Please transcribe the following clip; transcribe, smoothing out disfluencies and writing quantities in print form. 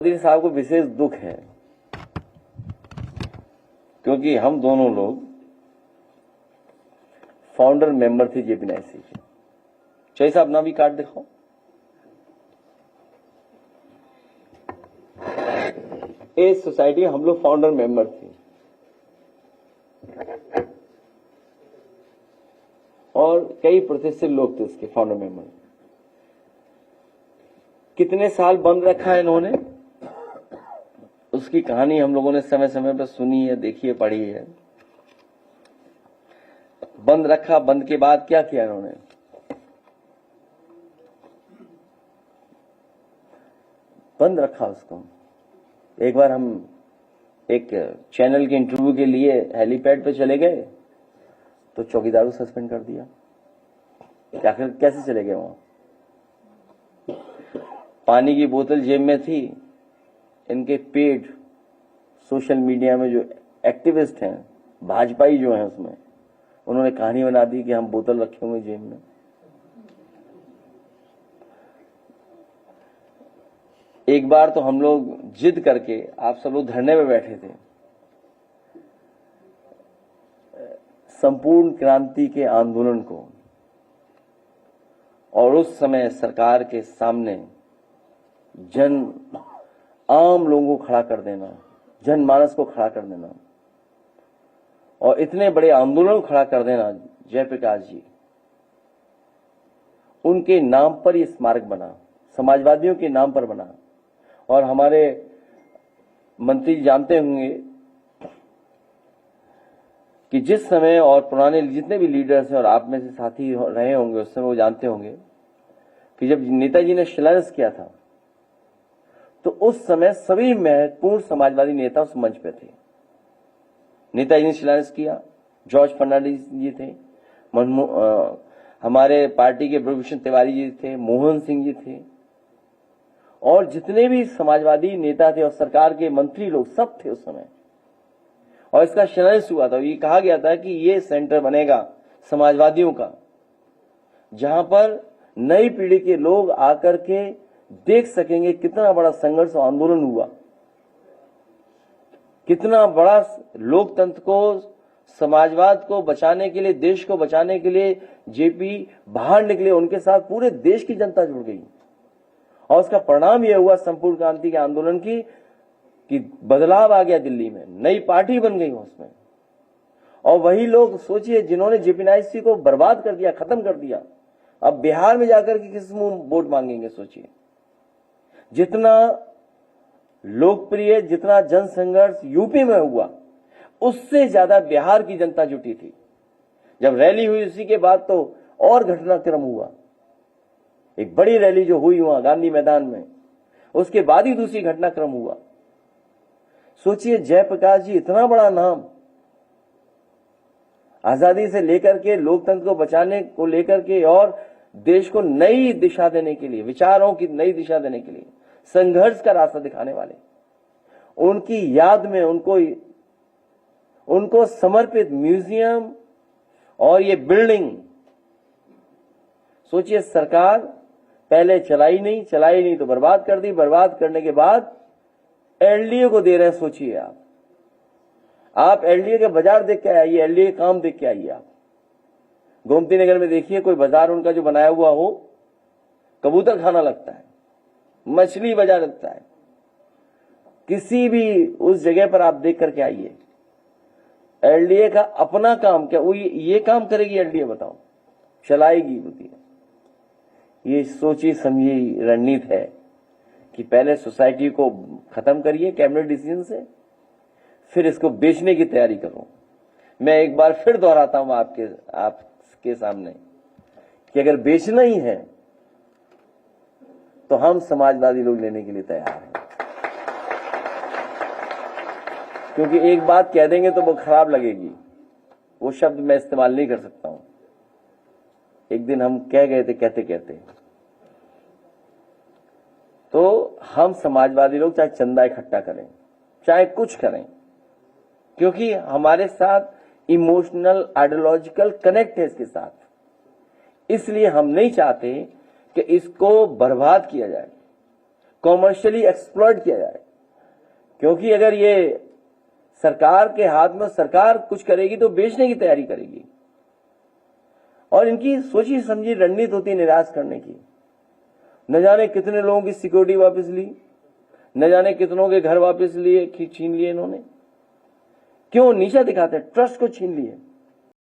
मोदी साहब को विशेष दुख है क्योंकि हम दोनों लोग फाउंडर मेंबर थे जेपीएनआईसी के। चाहिए साहब ना भी कार्ड दिखाओ। इस सोसाइटी हम लोग फाउंडर मेंबर थे और कई प्रतिष्ठित लोग थे इसके फाउंडर मेंबर। कितने साल बंद रखा है इन्होंने, उसकी कहानी हम लोगों ने समय समय पर सुनी है, देखी है, पढ़ी है। बंद रखा, बंद के बाद क्या किया इन्होंने? बंद रखा उसको। एक बार हम एक चैनल के इंटरव्यू के लिए हेलीपैड पे चले गए तो चौकीदार को सस्पेंड कर दिया। आखिर कैसे चले गए वहां? पानी की बोतल जेब में थी। इनके पेड सोशल मीडिया में जो एक्टिविस्ट हैं, भाजपाई जो हैं, उसमें उन्होंने कहानी बना दी कि हम बोतल रखे हुए जेब में। एक बार तो हम लोग जिद करके, आप सब लोग धरने में बैठे थे, संपूर्ण क्रांति के आंदोलन को, और उस समय सरकार के सामने आम लोगों को खड़ा कर देना, जनमानस को खड़ा कर देना और इतने बड़े आंदोलन को खड़ा कर देना। जयप्रकाश जी, उनके नाम पर ये स्मारक बना, समाजवादियों के नाम पर बना। और हमारे मंत्री जानते होंगे कि जिस समय, और पुराने जितने भी लीडर्स हैं और आप में से साथी रहे होंगे उस समय, वो जानते होंगे कि जब नेताजी ने शिलान्यास किया था तो उस समय सभी महत्वपूर्ण समाजवादी नेता उस मंच पे थे। नेताजी ने शिलान्यास किया, जॉर्ज फर्नांडिस जी थे, हमारे पार्टी के ब्रजभूषण तिवारी जी थे, मोहन सिंह जी थे, और जितने भी समाजवादी नेता थे और सरकार के मंत्री लोग सब थे उस समय। और इसका शिलान्यास हुआ था। ये कहा गया था कि ये सेंटर बनेगा समाजवादियों का, जहां पर नई पीढ़ी के लोग आकर के देख सकेंगे कितना बड़ा संघर्ष और आंदोलन हुआ, कितना बड़ा लोकतंत्र को, समाजवाद को बचाने के लिए, देश को बचाने के लिए जेपी बाहर निकले। उनके साथ पूरे देश की जनता जुड़ गई और उसका परिणाम यह हुआ संपूर्ण क्रांति के आंदोलन की कि बदलाव आ गया दिल्ली में, नई पार्टी बन गई उसमें। और वही लोग सोचिए जिन्होंने जेपीएनआईसी को बर्बाद कर दिया, खत्म कर दिया, अब बिहार में जाकर के किस मुंह वोट मांगेंगे? सोचिए, जितना लोकप्रिय, जितना जनसंघर्ष यूपी में हुआ, उससे ज्यादा बिहार की जनता जुटी थी। जब रैली हुई उसी के बाद तो और घटनाक्रम हुआ। एक बड़ी रैली जो हुई वहां गांधी मैदान में, उसके बाद ही दूसरी घटनाक्रम हुआ। सोचिए, जयप्रकाश जी इतना बड़ा नाम, आजादी से लेकर के लोकतंत्र को बचाने को लेकर के और देश को नई दिशा देने के लिए, विचारों की नई दिशा देने के लिए, संघर्ष का रास्ता दिखाने वाले, उनकी याद में उनको समर्पित म्यूजियम और ये बिल्डिंग, सोचिए सरकार पहले चलाई नहीं तो बर्बाद कर दी, बर्बाद करने के बाद एलडीए को दे रहे हैं। सोचिए आप एलडीए के बाजार देख के आइए, एलडीए काम देख के आइए। आप गोमती नगर में देखिए, कोई बाजार उनका जो बनाया हुआ हो, कबूतर खाना लगता है, मछली बाजार लगता है। किसी भी उस जगह पर आप देख करके आइए। एलडीए का अपना काम क्या, वो ये काम करेगी एलडीए? बताओ, चलाएगी होती है। ये सोची समझी रणनीति है कि पहले सोसाइटी को खत्म करिए कैबिनेट डिसीजन से, फिर इसको बेचने की तैयारी करो। मैं एक बार फिर दोहराता हूं आपके सामने कि अगर बेचना ही है तो हम समाजवादी लोग लेने के लिए तैयार हैं। क्योंकि एक बात कह देंगे तो वो खराब लगेगी, वो शब्द मैं इस्तेमाल नहीं कर सकता हूं। एक दिन हम कह गए थे कहते कहते। तो हम समाजवादी लोग चाहे चंदा इकट्ठा करें, चाहे कुछ करें, क्योंकि हमारे साथ इमोशनल आइडियोलॉजिकल कनेक्ट है इसके साथ। इसलिए हम नहीं चाहते कि इसको बर्बाद किया जाए। कॉमर्शियली एक्सप्लॉइट किया जाए, क्योंकि अगर ये सरकार के हाथ में, सरकार कुछ करेगी तो बेचने की तैयारी करेगी, और इनकी सोची समझी रणनीति होती है निराश करने की। न जाने कितने लोगों की सिक्योरिटी वापस ली, न जाने कितनों के घर वापस लिए, छीन लिए इन्होंने। क्यों? नीचा दिखाते हैं, ट्रस्ट को छीन लिए।